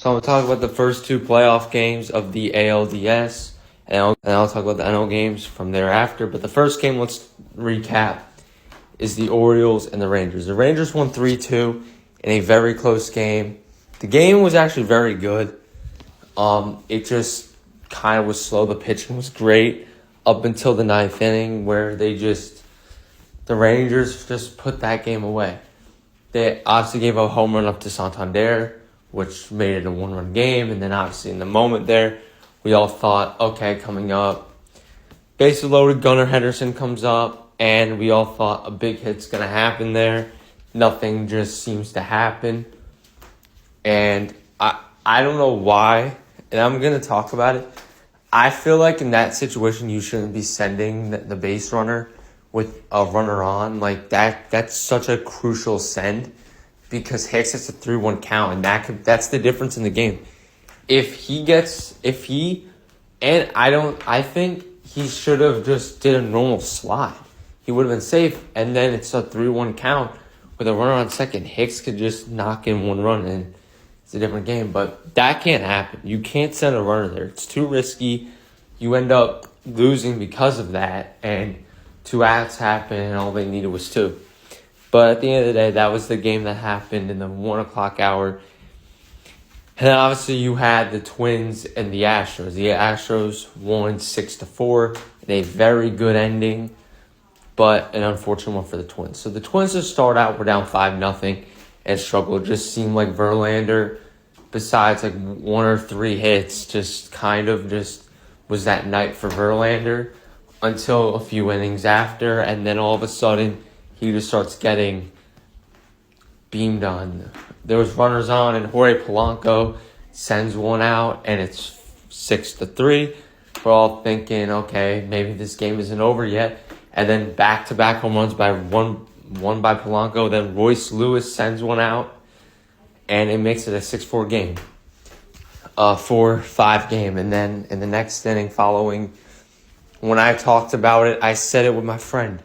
So I'm going to talk about the first two playoff games of the ALDS, and I'll talk about the NL games from thereafter. But the first game, let's recap, is the Orioles and the Rangers. The Rangers won 3-2 in a very close game. The game was actually very good. It just kind of was slow. The pitching was great up until the ninth inning where the Rangers just put that game away. They obviously gave a home run up to Santander, which made it a one-run game. And then obviously in the moment there, we all thought, okay, coming up, bases loaded, Gunnar Henderson comes up, and we all thought a big hit's going to happen there. Nothing just seems to happen. And I don't know why, and I'm going to talk about it. I feel like in that situation, you shouldn't be sending the base runner with a runner on. Like, that's such a crucial send because Hicks hits a 3-1 count, and that's the difference in the game. I think he should have just did a normal slide. He would have been safe, and then it's a 3-1 count with a runner on second. Hicks could just knock in one run, and it's a different game. But that can't happen. You can't send a runner there. It's too risky. You end up losing because of that, and 2 outs happened, and all they needed was 2. But at the end of the day, that was the game that happened in the 1 o'clock hour. And then obviously you had the Twins and the Astros. The Astros won 6-4 in a very good ending, but an unfortunate one for the Twins. So the Twins to start out were down 5-0 and struggled. It just seemed like Verlander, besides like 1 or 3 hits, just was that night for Verlander until a few innings after, and then all of a sudden he just starts getting beamed on. There was runners on, and Jorge Polanco sends one out, and it's 6-3. We're all thinking, okay, maybe this game isn't over yet. And then back-to-back home runs by one by Polanco. Then Royce Lewis sends one out, and it makes it a 6-4 game, 4-5 game. And then in the next inning following, when I talked about it, I said it with my friend.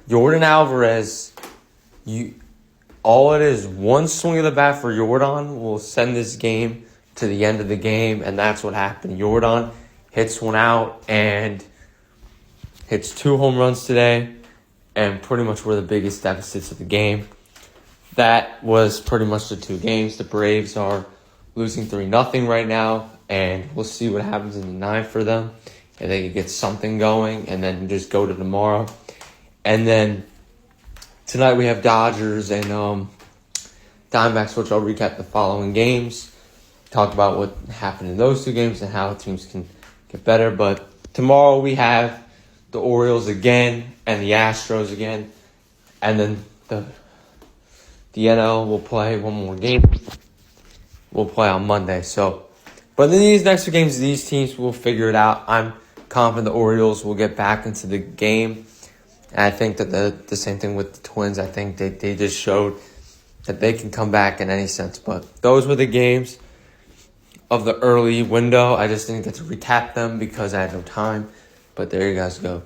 Yordan Alvarez, all it is, one swing of the bat for Yordan will send this game to the end of the game, and that's what happened. Yordan hits one out and hits 2 home runs today, and pretty much were the biggest deficits of the game. That was pretty much the 2 games. The Braves are losing 3-0 right now, and we'll see what happens in the 9th for them. If they can get something going, and then just go to tomorrow. And then tonight we have Dodgers and Diamondbacks, which I'll recap the following games. Talk about what happened in those 2 games and how teams can get better. But tomorrow we have the Orioles again and the Astros again. And then the NL will play one more game. We'll play on Monday. But in these next 2 games, these teams will figure it out. I'm confident the Orioles will get back into the game. And I think that the same thing with the Twins. I think they just showed that they can come back in any sense. But those were the games of the early window. I just didn't get to recap them because I had no time. But there you guys go.